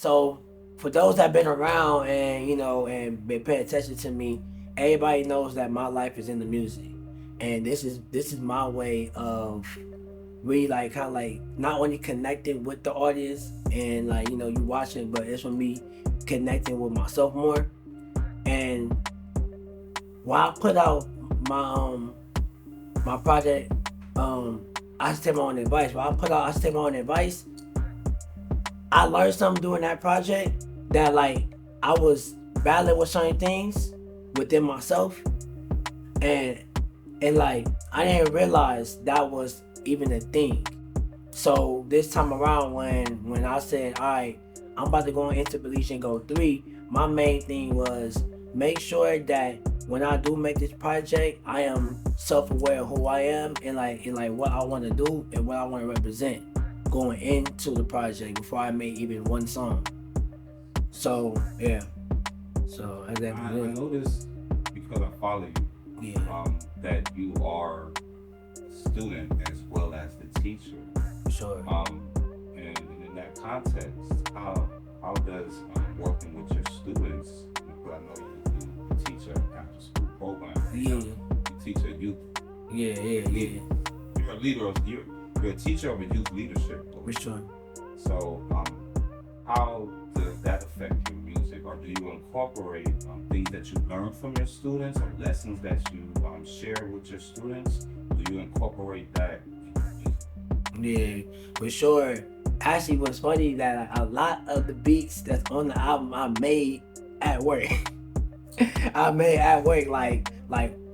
So for those that been around and and been paying attention to me, everybody knows that my life is in the music, and this is my way of really like kind of like not only connecting with the audience and like you watching, but it's for me connecting with myself more. And when I put out my my project, I just take my own advice. When I just take my own advice. I learned something doing that project that like I was battling with certain things within myself, and like I didn't realize that was even a thing. So this time around, when I said, all right, I'm about to go into Bealizean Goat 3, my main thing was make sure that when I do make this project, I am self-aware of who I am and like what I want to do and what I want to represent going into the project before I make even one song. So yeah. So I noticed because I follow you, yeah, that you are a student as well as the teacher. sure. And in that context, how does working with your students? Because I know you teach an after school program. Yeah. You teach a youth. Yeah. You're a leader of you're a teacher of a youth leadership For program. sure. So how does that affect your music, or do you incorporate things that you learn from your students or lessons that you share with your students? Do you incorporate that in your music? Yeah, for sure. Actually, what's funny that a lot of the beats that's on the album I made at work. I made at work, like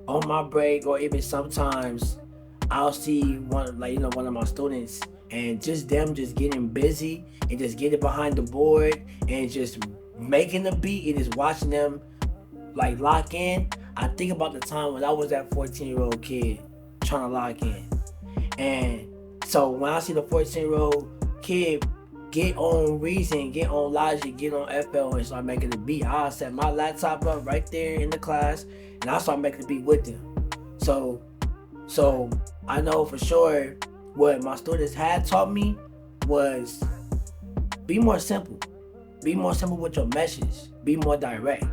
on my break, or even sometimes I'll see one of my students and just them just getting busy and just getting behind the board and just making the beat and just watching them like lock in. I think about the time when I was that 14-year-old kid trying to lock in. And so when I see the 14-year-old kid get on Reason, get on Logic, get on FL and start making the beat, I'll set my laptop up right there in the class and I'll start making the beat with them. So I know for sure what my students had taught me was be more simple. Be more simple with your message. Be more direct.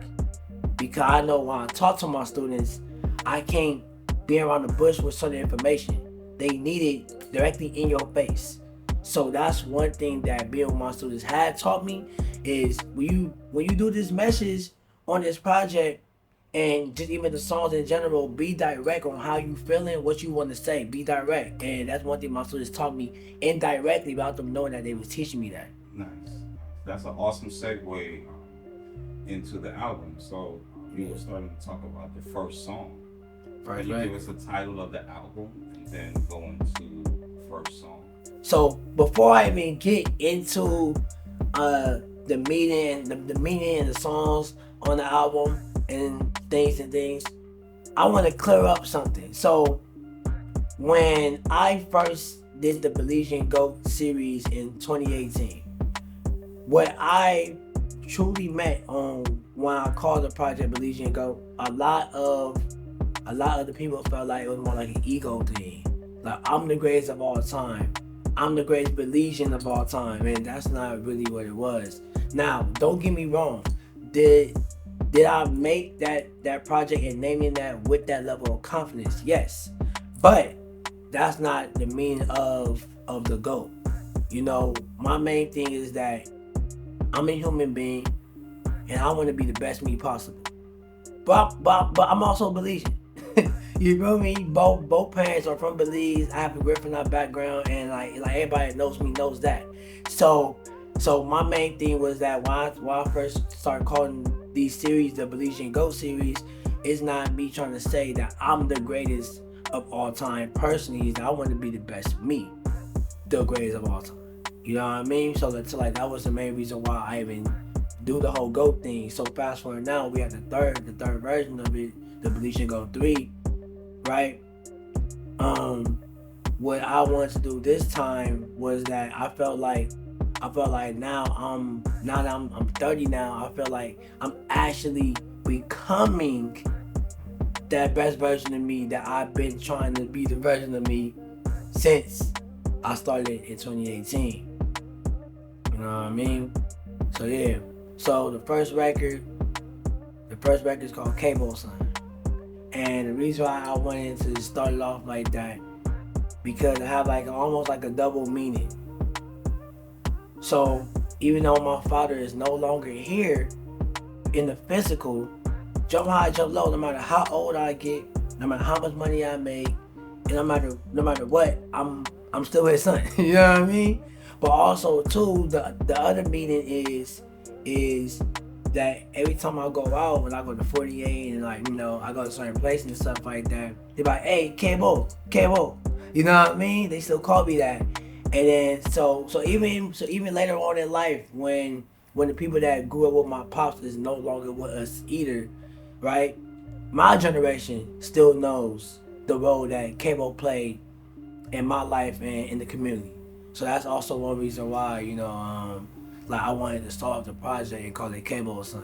Because I know when I talk to my students, I can't be around the bush with certain information. They need it directly in your face. So that's one thing that being with my students had taught me is when you do this message on this project and just even the songs in general, be direct on how you feeling, what you want to say. Be direct. And that's one thing my students taught me indirectly without them knowing that they was teaching me that. Nice. That's an awesome segue into the album. So you were starting to talk about the first song. Can you give us the title of the album and then go into the first song? So before I even get into the meaning and the songs on the album and things, I want to clear up something. So when I first did the Bealizean Goat series in 2018, what I truly meant on when I called the project Bealizean Goat, a lot of the people felt like it was more like an ego thing. Like I'm the greatest of all time. I'm the greatest Bealizean of all time, and that's not really what it was. Now, don't get me wrong. Did I make that project and naming that with that level of confidence? Yes. But that's not the meaning of the GOAT. My main thing is that I'm a human being and I want to be the best me possible. But I'm also Bealizean. You feel me? Both parents are from Belize. I have a Garifuna background, and like everybody that knows me knows that. So my main thing was that when I first started calling these series the Bealizean Goat series, it's not me trying to say that I'm the greatest of all time. Personally, I want to be the best me, the greatest of all time. You know what I mean? So that was the main reason why I even do the whole GOAT thing. So fast forward now, we have the third version of it, the Bealizean Goat 3. Right? What I wanted to do this time was that I felt like now that I'm 30 now, I feel like I'm actually becoming that best version of me that I've been trying to be the version of me since I started in 2018. You know what I mean? So yeah. So the first record is called Cable Son. And the reason why I wanted to start it off like that, because it had like almost like a double meaning. So even though my father is no longer here in the physical, jump high, jump low, no matter how old I get, no matter how much money I make, and no matter what, I'm still his son. You know what I mean? But also too, the other meaning is that every time I go out, when I go to 48 and like, I go to certain places and stuff like that, they're like, hey, Cable. You know what I mean? They still call me that. And then so even later on in life, when the people that grew up with my pops is no longer with us either, right? My generation still knows the role that Cable played in my life and in the community. So that's also one reason why, like I wanted to start the project and call it Cable Son.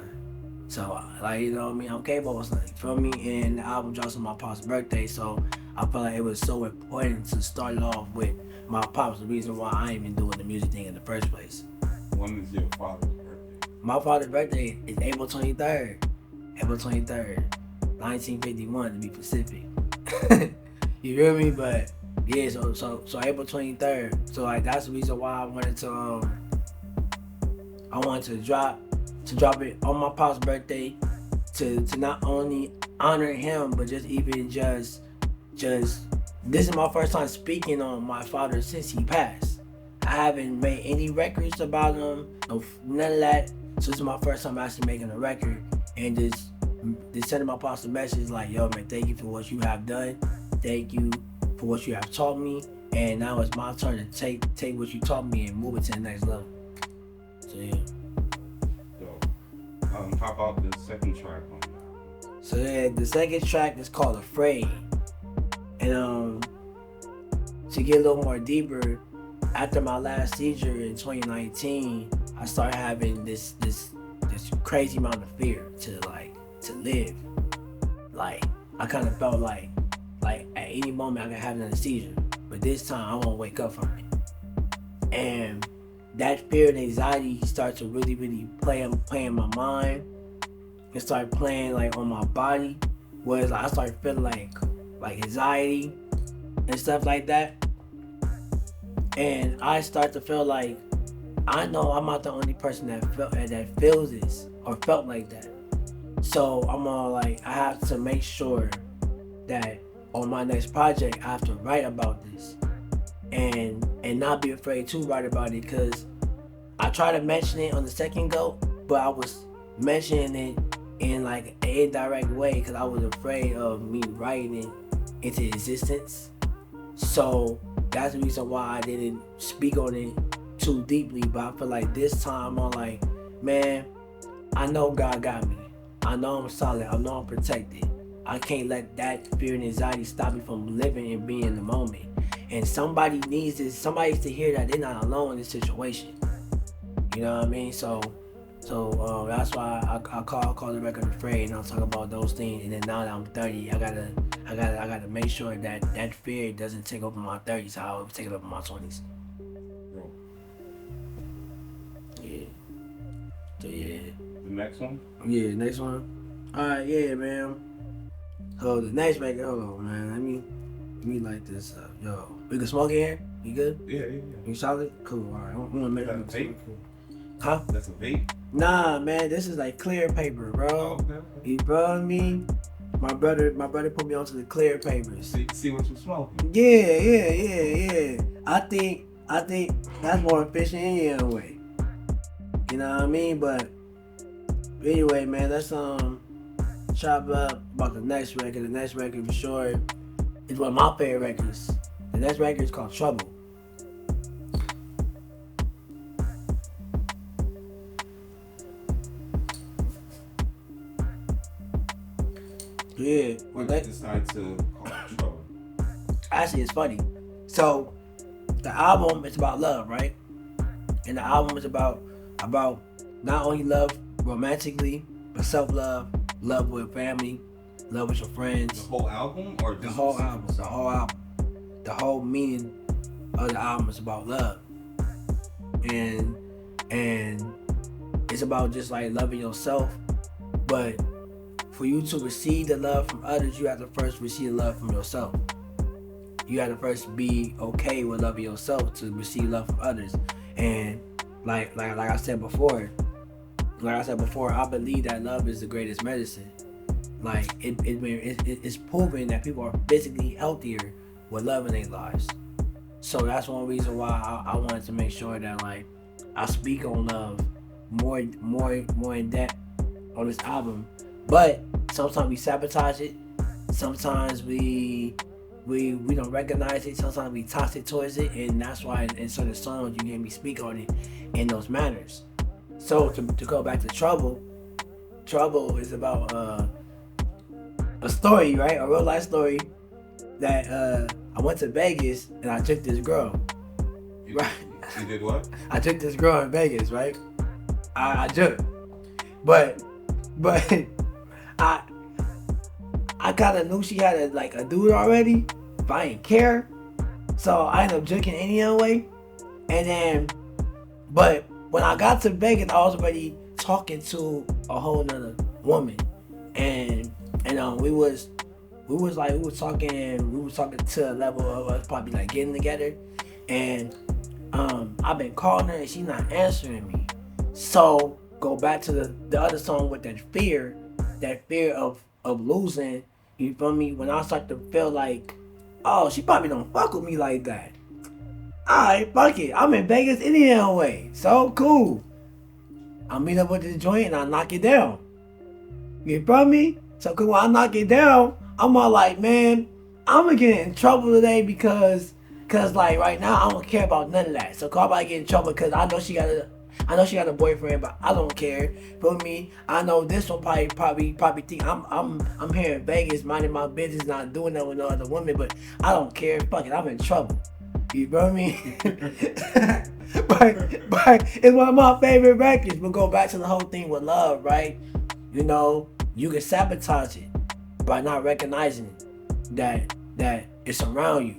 So like, I'm Cable Son, you feel me? And the album drops on my pop's birthday, so I felt like it was so important to start it off with my pops, the reason why I ain't even doing the music thing in the first place. When is your father's birthday? My father's birthday is April 23rd. April 23rd, 1951 to be specific. You feel me? But yeah, so April 23rd. So like that's the reason why I wanted to drop it on my pop's birthday to not only honor him, but just this is my first time speaking on my father since he passed. I haven't made any records about him, none of that. So this is my first time actually making a record and just sending my pops a message like, yo man, thank you for what you have done. Thank you for what you have taught me. And now it's my turn to take what you taught me and move it to the next level. So yeah. So, how about the second track on that? So yeah, the second track is called Afraid. And to get a little more deeper, after my last seizure in 2019, I started having this crazy amount of fear to live. Like I kind of felt like at any moment I could have another seizure, but this time I won't wake up from it. And that fear and anxiety started to really, really play in my mind. It started playing like on my body, whereas I started feeling like anxiety and stuff like that. And I start to feel like I know I'm not the only person that feels this or felt like that. So I'm all like, I have to make sure that on my next project I have to write about this and not be afraid to write about it, because I tried to mention it on the second Goat, but I was mentioning it in like an indirect way because I was afraid of me writing it into existence. So that's the reason why I didn't speak on it too deeply. But I feel like this time I'm like, man, I know God got me. I know I'm solid. I know I'm protected. I can't let that fear and anxiety stop me from living and being in the moment. And somebody needs this. Somebody needs to hear that they're not alone in this situation. You know what I mean? So that's why I call the record Afraid, and I'll talk about those things. And then now that I'm 30, I gotta make sure that fear doesn't take over my 30s, how it was taking over my 20s. Yeah. So yeah. The next one? Yeah, next one. Alright, yeah, man. So the next record, hold on, man. Let me light this up. Yo, we can smoke in here? You good? Yeah. You solid? Cool. Alright, I'm gonna make that a vape? Cool. Huh? That's a vape? Nah, man, this is like clear paper, bro. Oh, okay. You feel me? My brother put me onto the clear papers. See what you smoking. Yeah. I think that's more efficient anyway. You know what I mean? But anyway, man, let's chop up about the next record. The next record for sure is one of my favorite records. The next record is called Trouble. Yeah. When they decide to call it Trouble. Actually, it's funny. So the album is about love, right? And the album is about not only love romantically, but self-love, love with family, love with your friends. The whole album or the whole album? The whole album. The whole meaning of the album is about love. And it's about just like loving yourself. But for you to receive the love from others, you have to first receive the love from yourself. You have to first be okay with loving yourself to receive love from others. And like I said before, I believe that love is the greatest medicine. Like it's proven that people are physically healthier with love in their lives. So that's one reason why I wanted to make sure that like I speak on love more in depth on this album. But sometimes we sabotage it. Sometimes we don't recognize it. Sometimes we toxic towards it, and that's why in certain songs you hear me speak on it in those manners. So to go back to Trouble is about a story, right? A real life story that I went to Vegas and I took this girl. Right. You did what? I took this girl in Vegas, right? I took, but I kind of knew she had a dude already, but I didn't care. So I ended up drinking anyway. And then, but when I got to Vegas, I was already talking to a whole nother woman, and we was talking to a level of us probably like getting together, and I've been calling her and she's not answering me. So go back to the other song with that fear of losing. You feel me? When I start to feel like, oh, she probably don't fuck with me like that. Alright, fuck it. I'm in Vegas anyway. So cool. I'll meet up with this joint and I'll knock it down. You feel me? So cool, when I knock it down, I'm all like, man, I'm gonna get in trouble today because like right now I don't care about none of that. So I'm about to get in trouble because I know she got a boyfriend, but I don't care. Feel me? I know this one probably think I'm here in Vegas minding my business, not doing that with no other women, but I don't care. Fuck it, I'm in trouble. You feel me? but it's one of my favorite records. We'll go back to the whole thing with love, right? You know, you can sabotage it by not recognizing that it's around you.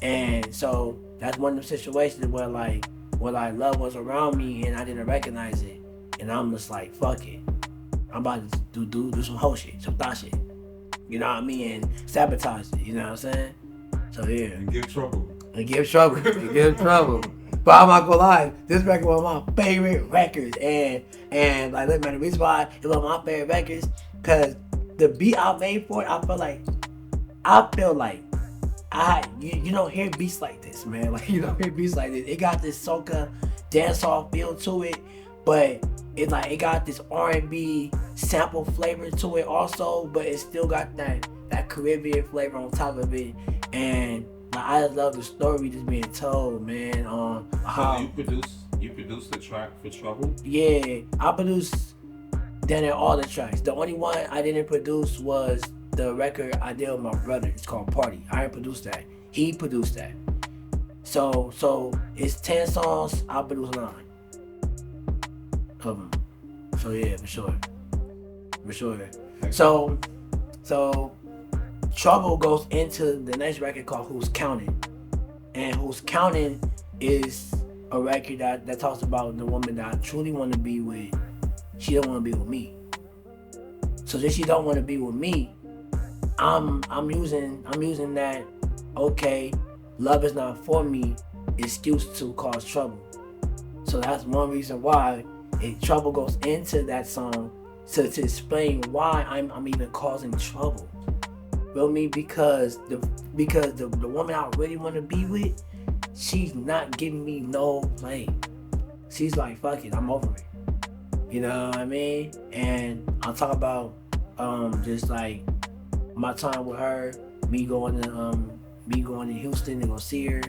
And so that's one of the situations where love was around me and I didn't recognize it. And I'm just like, fuck it. I'm about to do some whole shit, some thought shit. You know what I mean? And sabotage it, you know what I'm saying? So yeah. And give trouble. But I'm not gonna lie, this record was my favorite records. And like, look, man, the reason why it was my favorite records, because the beat I made for it, I feel like you don't hear beats like this, man. Like, you don't hear beats like this. It got this soca dancehall feel to it, but it got this R&B sample flavor to it also, but it still got that Caribbean flavor on top of it. And I just love the story just being told, man. So you produced the track for Trouble? Yeah, I produced damn near all the tracks. The only one I didn't produce was the record I did with my brother. It's called Party. I didn't produce that. He produced that. So it's 10 songs. I produced 9 of them. So yeah, for sure. So Trouble goes into the next record called Who's Counting. And Who's Counting is a record that talks about the woman that I truly want to be with. She don't want to be with me. So since she don't want to be with me, I'm using that, okay, love is not for me, excuse to cause trouble. So that's one reason why Trouble goes into that song to explain why I'm even causing trouble. Feel me? Because the woman I really want to be with, she's not giving me no play. She's like, fuck it, I'm over it. You know what I mean? And I'll talk about just like my time with her, me going to Houston and go see her,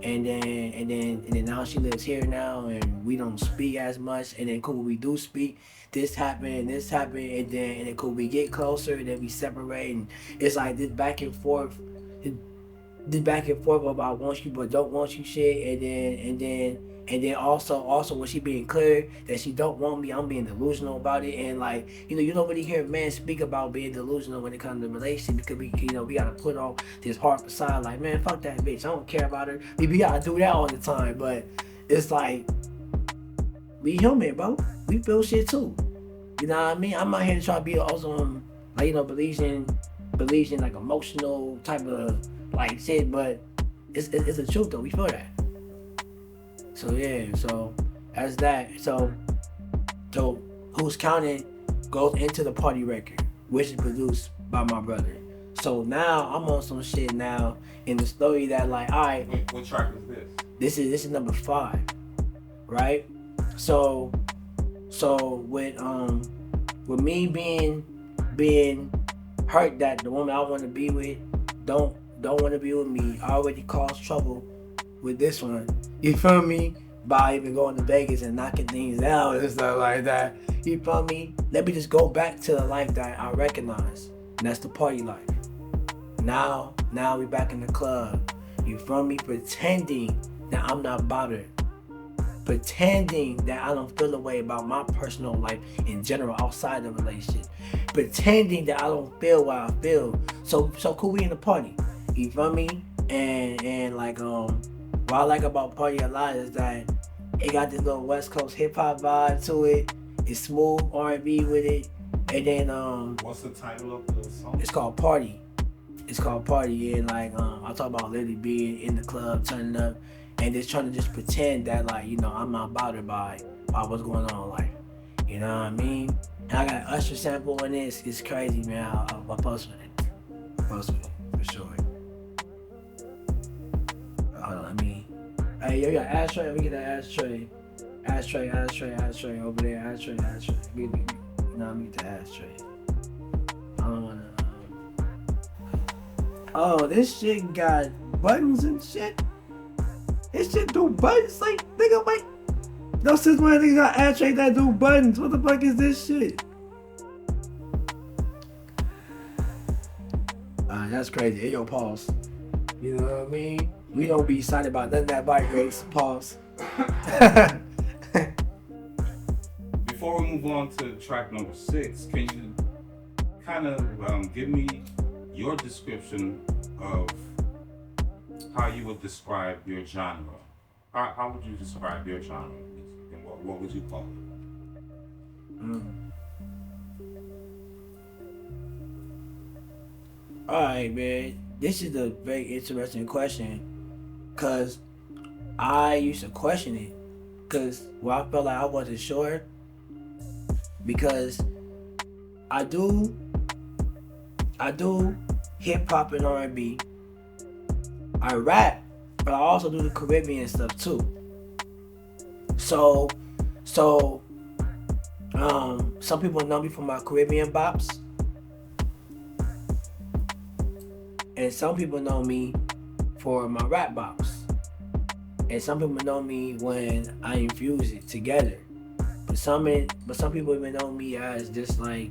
and then now she lives here now, and we don't speak as much. And then cool, we do speak. This happened, and then cool, we get closer, and then we separate, and it's like this back and forth about want you but don't want you shit, and then also when she being clear that she don't want me, I'm being delusional about it. And like, you don't really hear men speak about being delusional when it comes to relationship, because we gotta put on this hard facade like, man, fuck that bitch, I don't care about her. We gotta do that all the time, but it's like We human, bro. We feel shit too. You know what I mean? I'm not here to try to be also like, you know, Bealizean like emotional type of like shit, but it's the truth though. We feel that. So yeah, so as that, so Who's Counting goes into the party record, which is produced by my brother. So now I'm on some shit now in the story that like, all right. What track is this? This is number 5, right? So with me being hurt that the woman I want to be with don't want to be with me, I already caused trouble with this one. You feel me? By even going to Vegas and knocking things out and stuff like that. You feel me? Let me just go back to the life that I recognize, and that's the party life. Now we back in the club. You feel me? Pretending that I'm not bothered. Pretending that I don't feel a way about my personal life in general outside the relationship. Pretending that I don't feel what I feel. So cool, we in the party. You feel me? And like what I like about party a lot is that it got this little West Coast hip hop vibe to it. It's smooth R&B with it. And then what's the title of the song? It's called Party. It's called Party, and like I talk about literally being in the club, turning up, and just trying to just pretend that like, you know, I'm not bothered by what's going on in life. You know what I mean? And I got an Usher sample in this. It's crazy, man. I'll post with it. Post with it for sure. Hey, yo, you got ashtray? Let me get that ashtray. Ashtray over there. Ashtray. You know, let me get the ashtray. I don't wanna. Oh, this shit got buttons and shit. This shit do buttons, like, nigga, wait. No sense when niggas got ashtray that do buttons. What the fuck is this shit? That's crazy. Hey, yo, pause. You know what I mean? We don't be excited about nothing that vibrates. Pause. Before we move on to track number 6, can you kind of give me your description of how you would describe your genre? How would you describe your genre? And what would you call it? Alright, man. This is a very interesting question, because I used to question it, because I felt like I wasn't sure, because I do hip hop and R&B. I rap, but I also do the Caribbean stuff too. So some people know me for my Caribbean bops, and some people know me for my rap bops, and some people know me when I infuse it together. But some people even know me as just like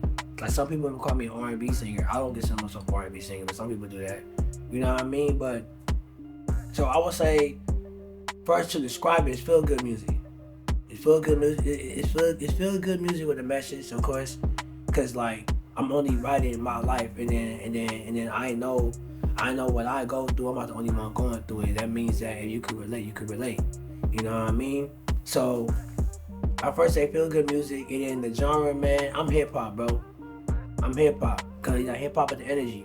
some people even call me an R&B singer. I don't consider myself an R&B singer, but some people do that. You know what I mean? But so I would say, first to describe it, it's feel good music. It's feel good music. It's feel good music with a message, of course, because like I'm only writing my life, and then I know what I go through. I'm not the only one going through it. That means that if you could relate, you could relate. You know what I mean? So I first say feel good music, and then the genre, man, I'm hip hop, bro. I'm hip hop, cause you know, hip hop is the energy.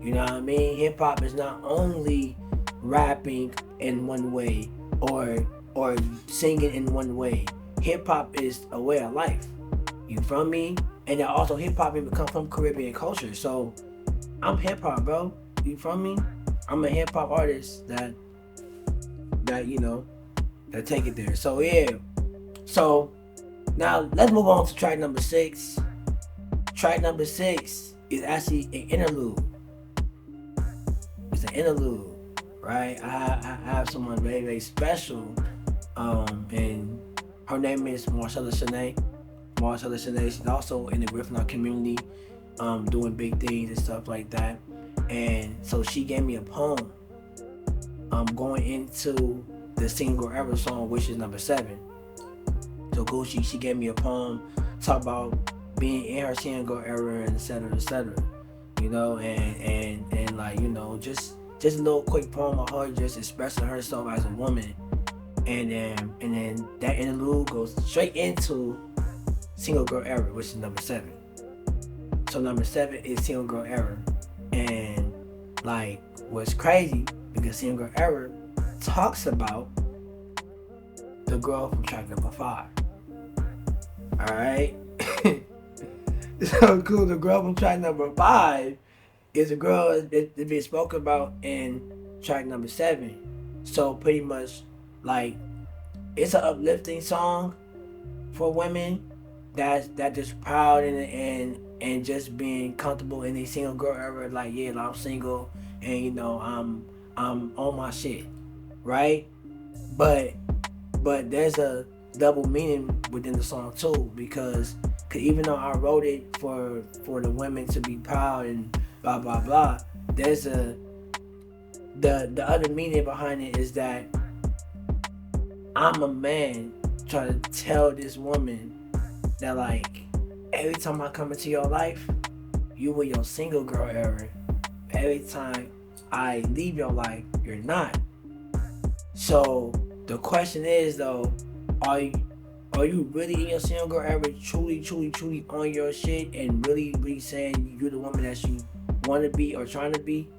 You know what I mean? Hip hop is not only rapping in one way or singing in one way. Hip hop is a way of life. You feel me? And then also hip hop even come from Caribbean culture. So I'm hip hop, bro. You feel me? I'm a hip hop artist that you know, that take it there. So yeah. So now let's move on to track number 6. Track number 6 is actually an interlude. It's an interlude, right? I have someone very, very special, and her name is Marcella Shanae. Marcella Shanae, she's also in the Garifuna community, doing big things and stuff like that. And so she gave me a poem, going into the Single Ever song, which is number 7. So cool, she gave me a poem, talk about being in her single era and et cetera, you know, and like, you know, just a little quick poem of her just expressing herself as a woman, and then that interlude goes straight into Single Girl Era, which is number 7. So number 7 is Single Girl Era, and like what's crazy because Single Girl Era talks about the girl from track number 5. All right. So cool. The girl from track number 5 is a girl that's been spoken about in track number 7. So pretty much, like, it's an uplifting song for women that just proud and just being comfortable in a single girl era. Like, yeah, I'm single and you know I'm on my shit, right? But there's a double meaning within the song too, because even though I wrote it for the women to be proud and blah blah blah, there's the other meaning behind it is that I'm a man trying to tell this woman that, like, every time I come into your life, you were your single girl era. Every time I leave your life, you're not. So the question is though, are you really in your single girl era, truly on your shit and really saying you're the woman that you want to be or trying to be?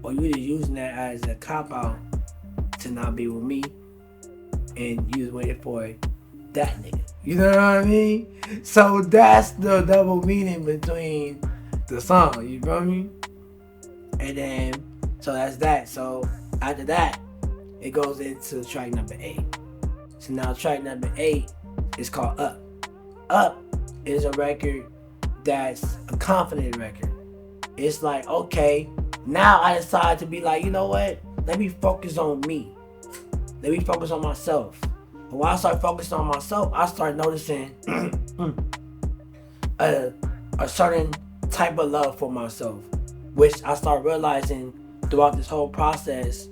Or you just using that as a cop-out to not be with me and you just waiting for that nigga. You know what I mean? So that's the double meaning between the song, you feel me? And then, so that's that. So after that, it goes into track number 8. So now track number 8 is called Up. Up is a record that's a confident record. It's like, okay, now I decide to be like, you know what? Let me focus on me. Let me focus on myself. And when I start focusing on myself, I start noticing a certain type of love for myself, which I start realizing throughout this whole process.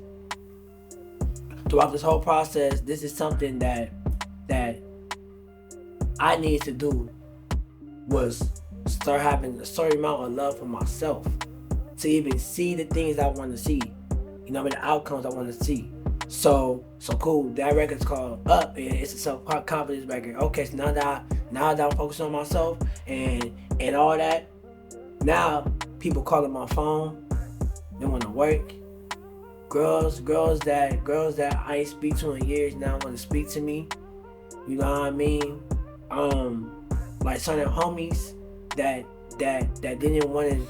This is something that I needed to do, was start having a certain amount of love for myself to even see the things I want to see, you know, the outcomes I want to see. So cool. That record's called Up, and it's a self-confidence record. Okay, so now that I'm focused on myself and all that, now people calling my phone, they want to work. Girls that I ain't speak to in years now want to speak to me. You know what I mean? Like certain homies that didn't want to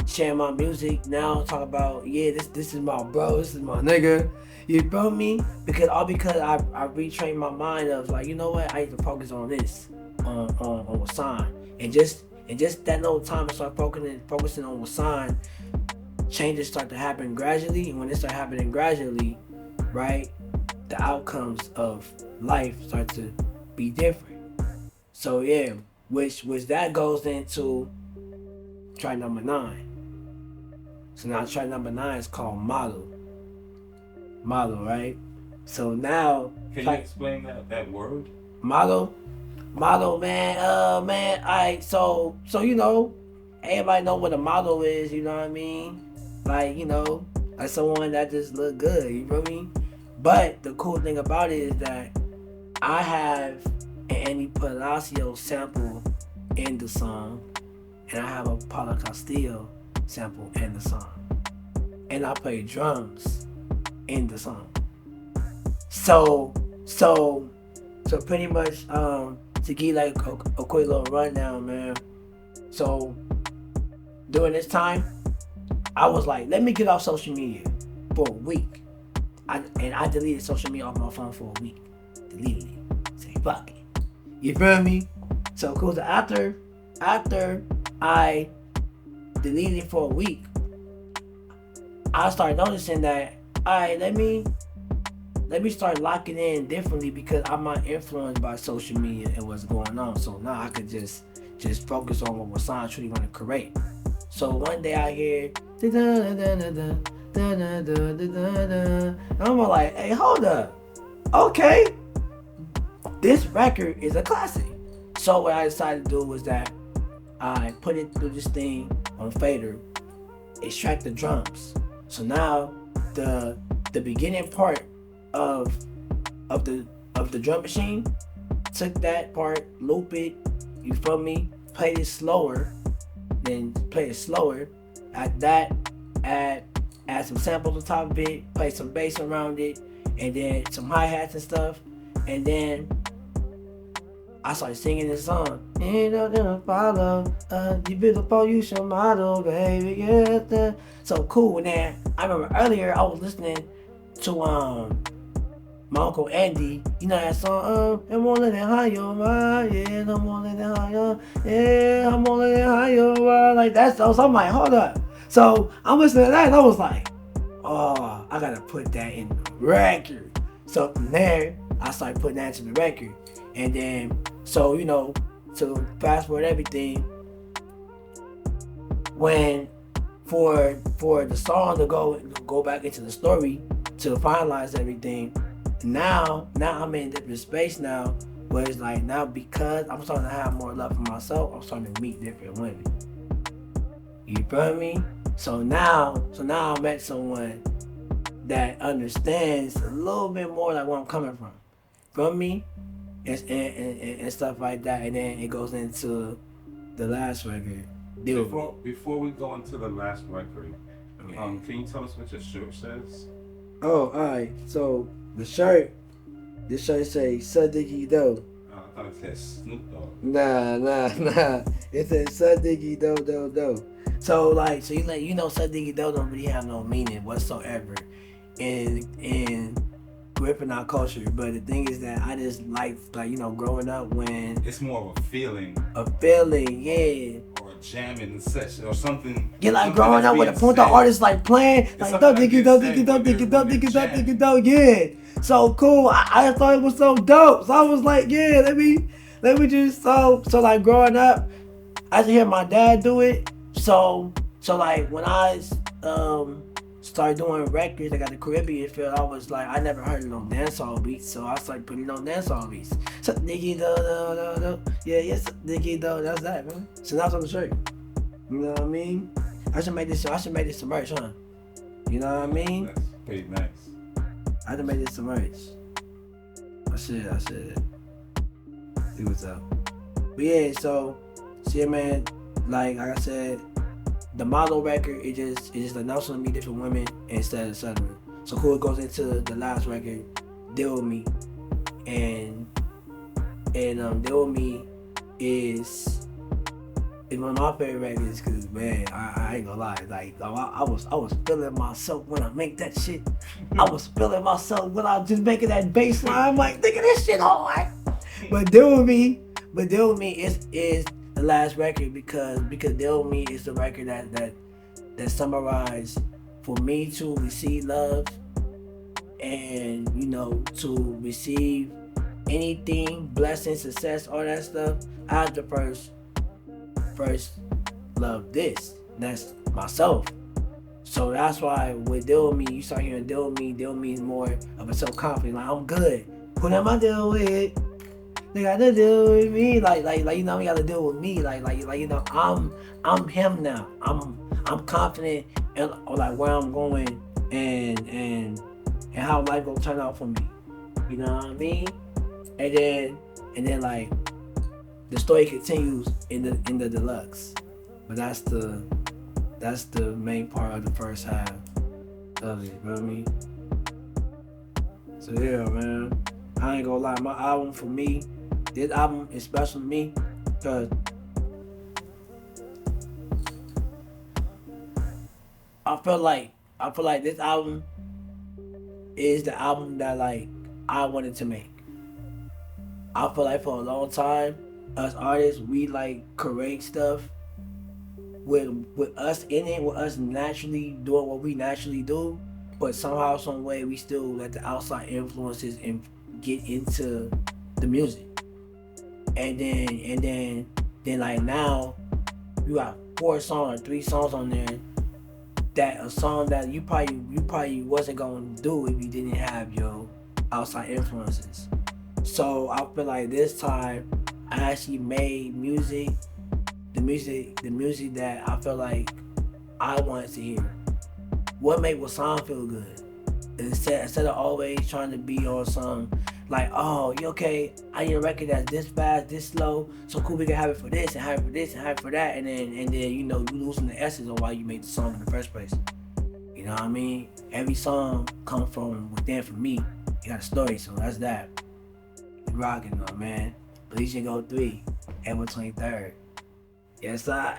share my music now talk about, yeah, this is my bro, this is my nigga. You feel me? Because I retrained my mind of like, you know what, I need to focus on this, on Wahsan, and just that little time I start focusing on Wahsan, changes start to happen gradually, and when it start happening gradually, right, the outcomes of life start to be different. So yeah, which that goes into track number 9. So now track number 9 is called Model, right? So now, can you explain that word? Model, man. Alright, so you know, everybody know what a model is. You know what I mean? Like, you know, like someone that just look good. You feel me? But the cool thing about it is that I have an Andy Palacio sample in the song, and I have a Paula Castillo sample in the song, and I play drums in the song. So pretty much to give like a quick little rundown, man. So during this time, I was like, let me get off social media for a week. I deleted social media off my phone for a week. Deleted it. Say fuck it. You feel me? So cool. So after I deleted it for a week, I started noticing that, alright, let me start locking in differently, because I'm not influenced by social media and what's going on. So now I could just focus on what Wahsan truly want to create. So one day I hear and I'm like, hey, hold up. Okay, this record is a classic. So what I decided to do was that I put it through this thing on fader, extract the drums. So now the beginning part of of the drum machine. Took that part, loop it, you feel me? Played it slower, then play it slower. At that, add some samples on top of it, play some bass around it, and then some hi-hats and stuff. And then I started singing this song. Ain't nothing to follow. You beautiful, you should model, baby. Yeah. So cool. And then I remember earlier I was listening to my uncle Andy. You know that song? I'm more than higher, yeah. I'm more than higher, yeah. I'm more than higher, like that. So I'm like, hold up. So I'm listening to that and I was like, oh, I gotta put that in the record. So from there, I started putting that into the record. And then, so, you know, to fast forward everything, when for the song to go back into the story to finalize everything, now I'm in a different space now, where it's like now because I'm starting to have more love for myself, I'm starting to meet different women. You feel me? So now I met someone that understands a little bit more like where I'm coming from me, and stuff like that. And then it goes into the last record. Before we go into the last record, can you tell us what your shirt says? Oh, alright. So this shirt say "Suck Diggy Doe." I thought it said Snoop Dogg. Nah. It says "Suck Diggy Doe Doe." So you know, "Suck Diggy Doe" don't really have no meaning whatsoever in gripping our culture. But the thing is that I just like you know, growing up when it's more of a feeling, yeah. Jamming and such or something. Yeah, like growing up with a point artist like playing like Diggy Doe. Yeah. So cool. I thought it was so dope. So I was like, yeah, let me just so like growing up, I used to hear my dad do it. So like when I started doing records, I got the Caribbean feel, I was like, I never heard of no dancehall beats, so I started putting on dancehall beats. So Diggy Doe. Yeah, Diggy Doe, that's that, man. So that's on the shirt. You know what I mean? I should make this some merch, huh? You know what I mean? That's pretty nice. I should make this some merch. I should. See what's up. But yeah, so see, man, like I said, the model record, it just announcing to me different women instead of settling. So cool, it goes into the last record, Deal With Me. And Deal With Me is one of my favorite records because, man, I ain't gonna lie, like I was feeling myself when I make that shit. I was feeling myself when I was just making that bass line. I'm like, nigga, this shit hard. But Deal With Me is the last record because Deal With Me is the record that summarized for me to receive love and, you know, to receive anything, blessing, success, all that stuff. I had to first love this. That's myself. So that's why with Deal With Me, you start hearing Deal With Me. Deal With Me is more of a self-confidence. Like, I'm good. Who am I deal with? They gotta deal with me, like you know, we gotta deal with me, like you know, I'm him now. I'm confident in like where I'm going and how life gonna turn out for me. You know what I mean? And then like the story continues in the deluxe, but that's the main part of the first half of it. You know what I mean? So yeah, man, I ain't gonna lie, my album for me. This album is special to me because I feel like this album is the album that like I wanted to make. I feel like for a long time, us artists, we like create stuff with us in it, with us naturally doing what we naturally do, but somehow, some way, we still let the outside influences and get into the music. And then like now you got 4 songs or 3 songs on there that a song that you probably wasn't gonna do if you didn't have your outside influences. So I feel like this time I actually made the music that I feel like I wanted to hear. What made Wahsan feel good? Instead of always trying to be on some like, oh, you okay, I need a record that's this fast, this slow, so cool, we can have it for this and have it for this and have it for that, and then you know, you losing the essence of why you made the song in the first place. You know what I mean? Every song comes from within for me. You got a story, so that's that. You rocking though, man. Bealizean Goat 3, April 23rd. Yes, I.